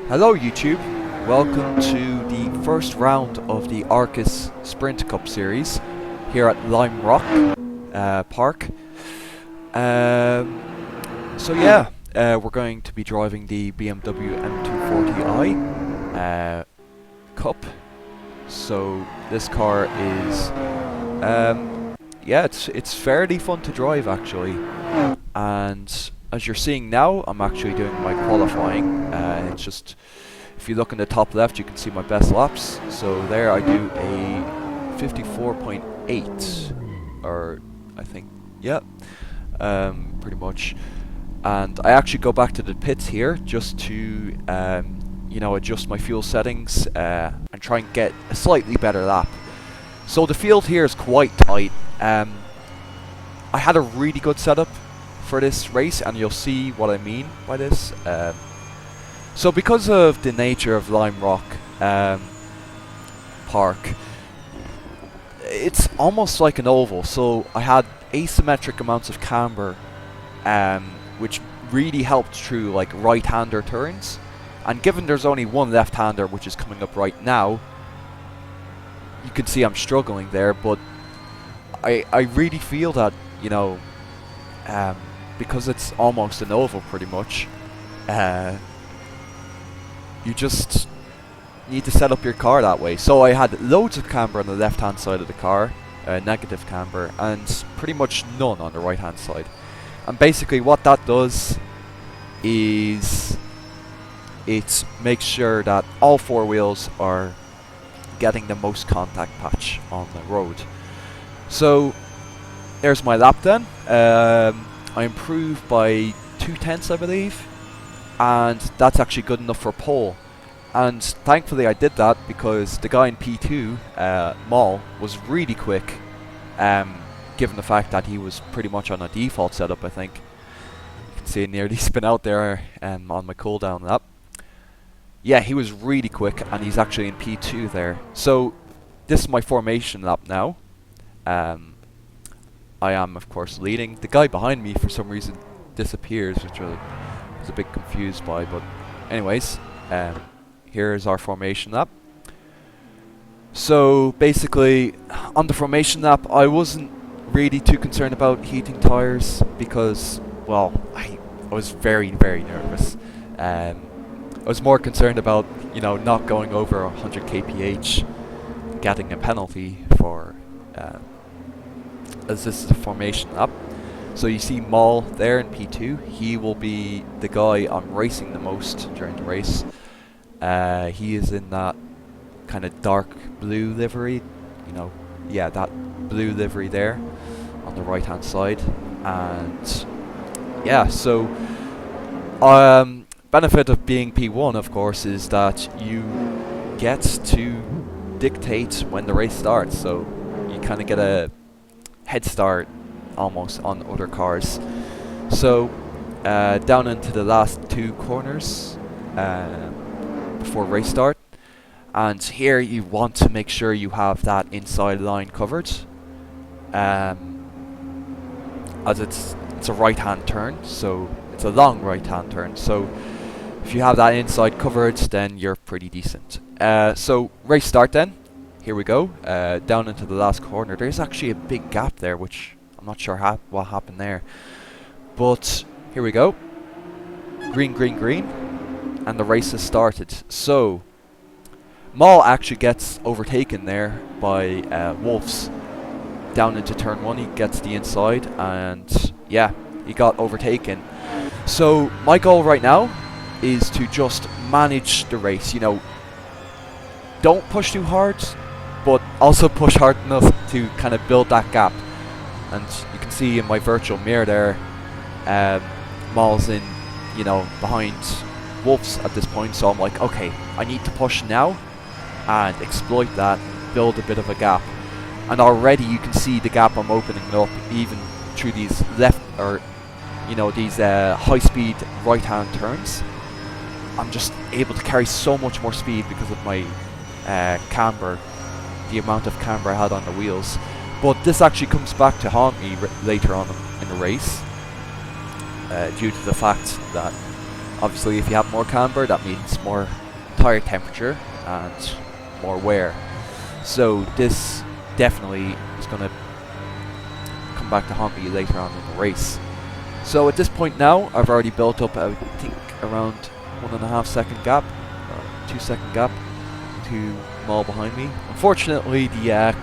Hello YouTube, welcome to the first round of the Arcis Sprint Cup series here at Lime Rock Park. We're going to be driving the BMW M240i Cup. So this car is, it's fairly fun to drive actually, and as you're seeing now, I'm actually doing my qualifying. It's just, if you look in the top left, you can see my best laps. So there I do a 54.8, or I think, yeah, pretty much. And I actually go back to the pits here just to, adjust my fuel settings and try and get a slightly better lap. So the field here is quite tight. I had a really good setup for this race, and you'll see what I mean by this. So because of the nature of Lime Rock Park, it's almost like an oval, so I had asymmetric amounts of camber, which really helped through like right-hander turns. And given there's only one left-hander, which is coming up right now, you can see I'm struggling there, but I really feel that, because it's almost an oval pretty much, you just need to set up your car that way. So I had loads of camber on the left hand side of the car, negative camber, and pretty much none on the right hand side. And basically what that does is it makes sure that all four wheels are getting the most contact patch on the road. So there's my lap then. I improved by 2/10, I believe, and that's actually good enough for pole. And thankfully I did that because the guy in P2, Maul, was really quick, given the fact that he was pretty much on a default setup, I think. You can see it nearly spin out there on my cooldown lap. Yeah, he was really quick, and he's actually in P2 there. So this is my formation lap now. I am, of course, leading. The guy behind me, for some reason, disappears, which I was a bit confused by. But anyways, here's our formation lap. So basically, on the formation lap, I wasn't really too concerned about heating tires because, well, I was very, very nervous. I was more concerned about, not going over 100 kph, getting a penalty for... as this is a formation lap. So you see Maul there in P2. He will be the guy I'm racing the most during the race. He is in that kind of dark blue livery, that blue livery there on the right hand side. And yeah, so benefit of being P1, of course, is that you get to dictate when the race starts. So you kind of get a head start almost on other cars. So down into the last two corners before race start, and here you want to make sure you have that inside line covered, as it's a right hand turn, so it's a long right hand turn, so if you have that inside covered, then you're pretty decent. So race start then. Here we go, down into the last corner. There's actually a big gap there, which I'm not sure what happened there. But here we go. Green, green, green. And the race has started. So, Maul actually gets overtaken there by Wolves. Down into turn 1, he gets the inside, and yeah, he got overtaken. So, my goal right now is to just manage the race. Don't push too hard, but also push hard enough to kind of build that gap. And you can see in my virtual mirror there, Maul's in, behind Wolves at this point, so I'm like, okay, I need to push now and exploit that, build a bit of a gap. And already you can see the gap I'm opening up, even through these these high-speed right-hand turns. I'm just able to carry so much more speed because of my camber, the amount of camber I had on the wheels. But this actually comes back to haunt me later on in the race, due to the fact that Obviously, if you have more camber, that means more tire temperature and more wear. So this definitely is going to come back to haunt me later on in the race. So at this point now, I've already built up, I think, around 1.5 second gap, 2 second gap to Mall behind me. Unfortunately, the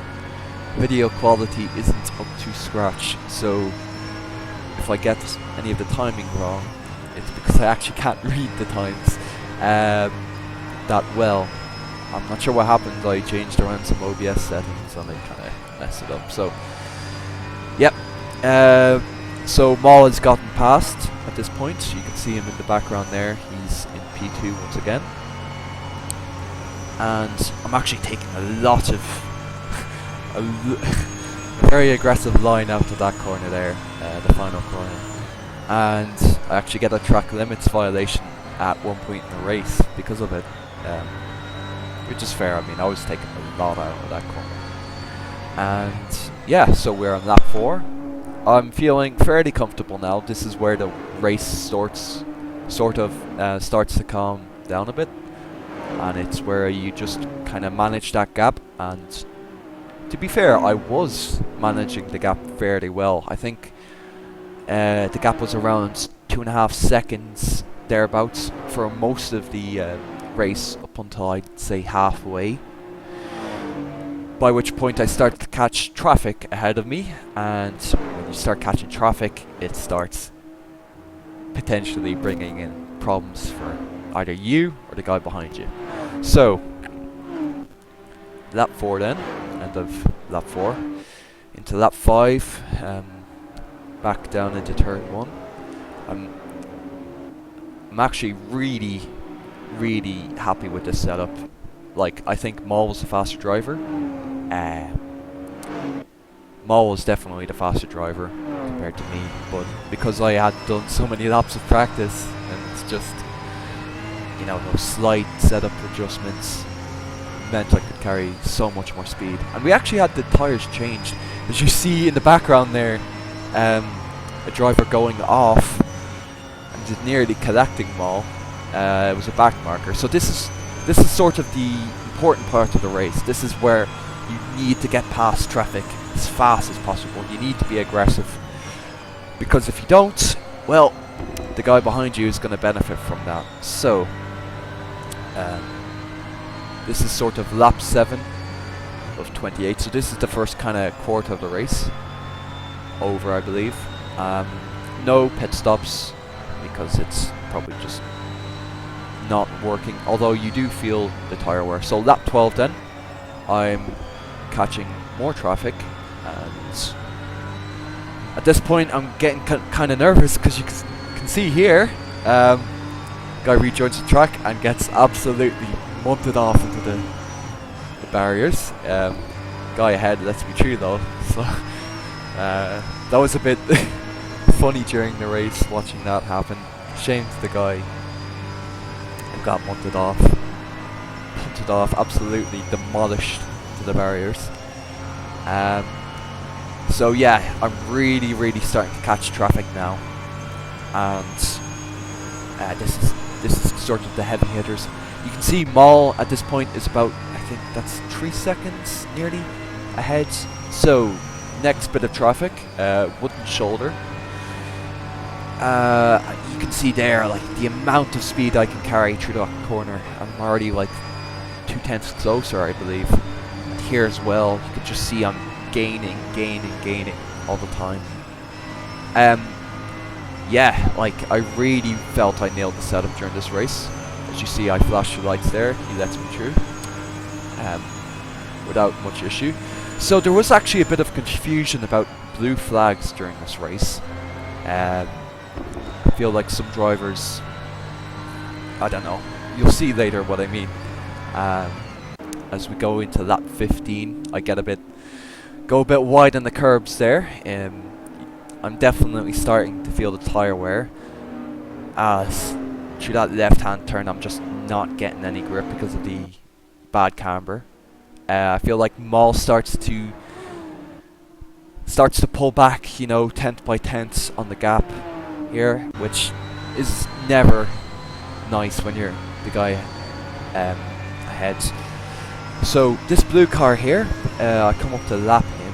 video quality isn't up to scratch, so if I get any of the timing wrong, it's because I actually can't read the times that well. I'm not sure what happened. I changed around some OBS settings and they kind of messed it up. So, yep. So Mall has gotten past at this point. You can see him in the background there. He's in P2 once again. And I'm actually taking a lot of a very aggressive line out to that corner there, the final corner. And I actually get a track limits violation at one point in the race because of it. Which is fair. I mean, I was taking a lot out of that corner. And yeah, so we're on lap 4. I'm feeling fairly comfortable now. This is where the race starts to calm down a bit, and it's where you just kind of manage that gap. And to be fair, I was managing the gap fairly well. I think the gap was around 2.5 seconds thereabouts for most of the race up until I'd say halfway, by which point I started to catch traffic ahead of me, and when you start catching traffic, it starts potentially bringing in problems for either you or the guy behind you. So lap 4 then, end of lap 4, into lap 5, back down into turn 1. I'm actually really happy with this setup. Like, I think Mall was the faster driver. Mall was definitely the faster driver compared to me, but because I had done so many laps of practice, and it's just, you know, those slight setup adjustments meant I could carry so much more speed. And we actually had the tires changed. As you see in the background there, a driver going off and nearly collecting Mall. It was a back marker. So this is sort of the important part of the race. This is where you need to get past traffic as fast as possible. You need to be aggressive, because if you don't, well, the guy behind you is going to benefit from that. So this is sort of lap 7 of 28. So this is the first kind of quarter of the race over, I believe. No pit stops because it's probably just not working, although you do feel the tire wear. So lap 12 then, I'm catching more traffic, and at this point I'm getting kind of nervous, because you can see here, guy rejoins the track and gets absolutely munted off into the barriers. Guy ahead lets me through though, so that was a bit funny during the race, watching that happen. Shame to the guy who got punted off, absolutely demolished to the barriers. So yeah, I'm really starting to catch traffic now, and this is sort of the heavy hitters. You can see Mall at this point is about, I think that's 3 seconds nearly ahead. So next bit of traffic, wooden shoulder. You can see there, like, the amount of speed I can carry through that corner. I'm already like 2/10 closer, I believe. And here as well, you can just see I'm gaining all the time. Yeah, like, I really felt I nailed the setup during this race. As you see, I flash the lights there, he lets me through without much issue. So there was actually a bit of confusion about blue flags during this race. I feel like some drivers, I don't know, you'll see later what I mean. As we go into lap 15, I go a bit wide on the curbs there. I'm definitely starting to feel the tire wear. As through that left-hand turn, I'm just not getting any grip because of the bad camber. I feel like Mall starts to pull back, you know, tenth by tenths on the gap here, which is never nice when you're the guy ahead. So this blue car here, I come up to lap him,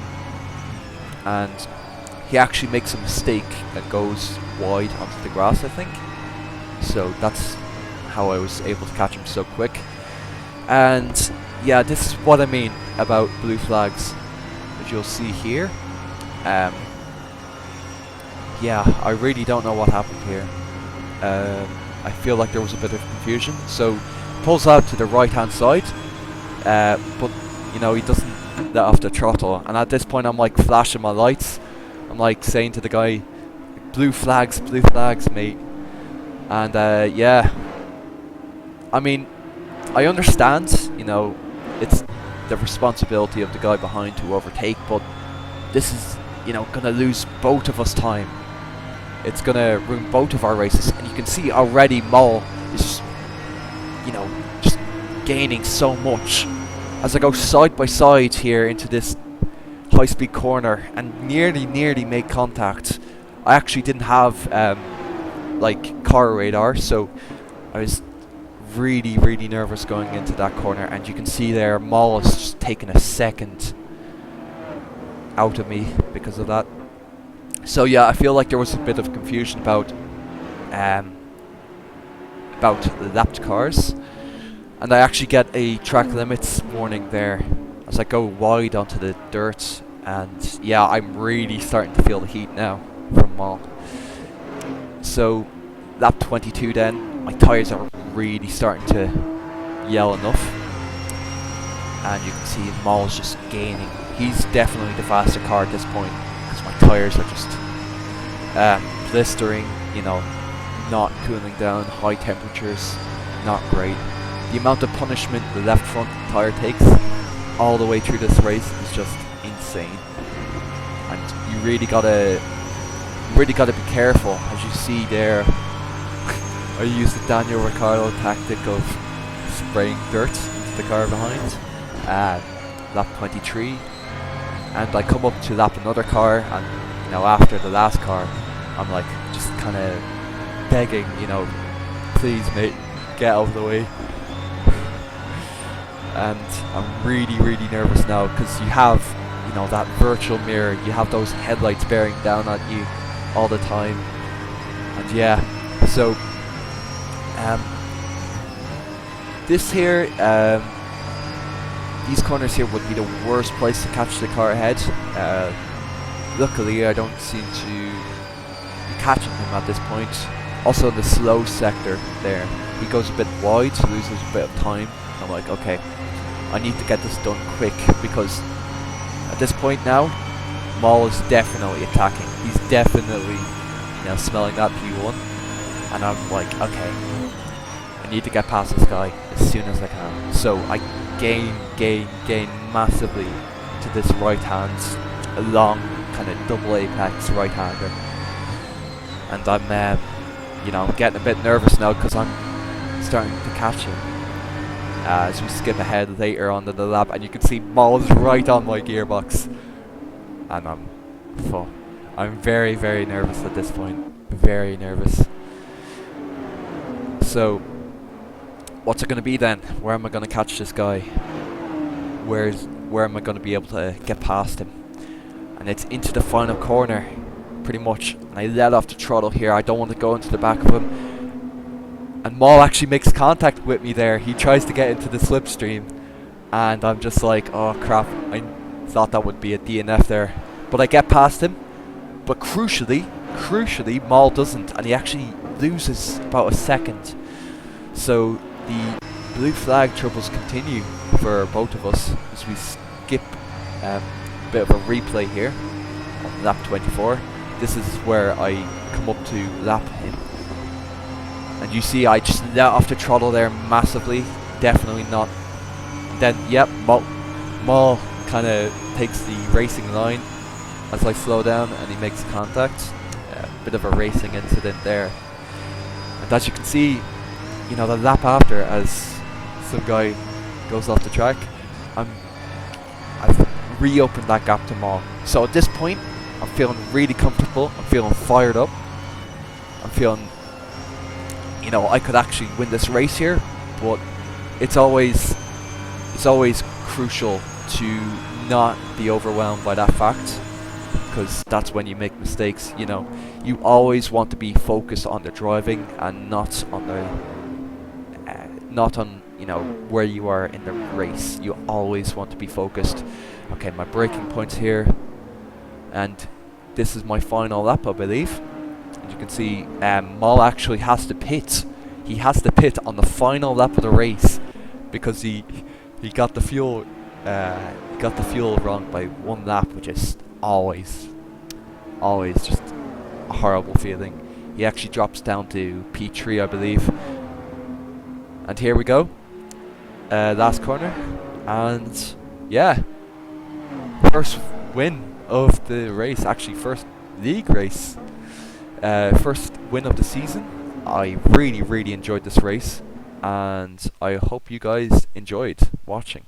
and he actually makes a mistake and goes wide onto the grass, I think. So that's how I was able to catch him so quick. And yeah, this is what I mean about blue flags, as you'll see here. Yeah, I really don't know what happened here. I feel like there was a bit of confusion. So pulls out to the right hand side, but you know, he doesn't let off the throttle, and at this point I'm like flashing my lights. I'm like saying to the guy, blue flags, mate. And yeah, I mean, I understand, you know, it's the responsibility of the guy behind to overtake, but this is, you know, gonna lose both of us time. It's gonna ruin both of our races, and you can see already Mol is, you know, just gaining so much as I go side by side here into this high-speed corner and nearly make contact. I actually didn't have like car radar, so I was really nervous going into that corner, and you can see there Mol is just taking a second out of me because of that. So yeah, I feel like there was a bit of confusion about lapped cars, and I actually get a track limits warning there as I go wide onto the dirt. And yeah, I'm really starting to feel the heat now from Mol. So lap 22 then, my tyres are really starting to yell enough, and you can see Mol's just gaining. He's definitely the faster car at this point, because my tyres are just blistering, you know, not cooling down, high temperatures, not great. The amount of punishment the left front tyre takes all the way through this race is just insane, and you really gotta be careful. As you see there, I used the Daniel Ricciardo tactic of spraying dirt into the car behind. Lap 23, and I come up to lap another car, and you know, after the last car, I'm like just kind of begging, you know, please mate, get out of the way. And I'm really nervous now, because you have, you know, that virtual mirror, you have those headlights bearing down on you all the time. And yeah, so this here, these corners here would be the worst place to catch the car ahead. Luckily I don't seem to be catching him at this point. Also in the slow sector there, he goes a bit wide, so loses a bit of time. I'm like, okay, I need to get this done quick, because at this point now, Mol is definitely attacking. He's definitely, you know, smelling that P1, and I'm like, okay, I need to get past this guy as soon as I can. So I gain massively to this right hand, a long kind of double apex right hander, and I'm, you know, getting a bit nervous now because I'm starting to catch him. As we skip ahead later on in the lap, and you can see Mol's right on my gearbox, and I'm very nervous at this point, very nervous. So what's it going to be then? Where am I going to catch this guy? Where am I going to be able to get past him? And it's into the final corner pretty much, and I let off the throttle here. I don't want to go into the back of him. And Mol actually makes contact with me there. He tries to get into the slipstream, and I'm just like, oh crap, I thought that would be a DNF there. But I get past him, but crucially, Mol doesn't, and he actually loses about a second. So the blue flag troubles continue for both of us as we skip a bit of a replay here on lap 24. This is where I come up to lap him. And you see I just let off the throttle there massively. Definitely not. Then, yep, Mol kind of takes the racing line as I slow down, and he makes contact. Bit of a racing incident there. And as you can see, you know, the lap after, as some guy goes off the track, I've reopened that gap to Mol. So at this point, I'm feeling really comfortable. I'm feeling fired up. I'm feeling you know, I could actually win this race here, but it's always crucial to not be overwhelmed by that fact, because that's when you make mistakes. You know, you always want to be focused on the driving and not on you know, where you are in the race. You always want to be focused. Okay, my braking points here, and this is my final lap, I believe. As you can see, Moll actually has to pit. He has to pit on the final lap of the race because he got the fuel wrong by 1 lap, which is always just a horrible feeling. He actually drops down to P3, I believe. And here we go, last corner, and yeah, first win of the race, actually first league race, first win of the season. I really enjoyed this race, and I hope you guys enjoyed watching.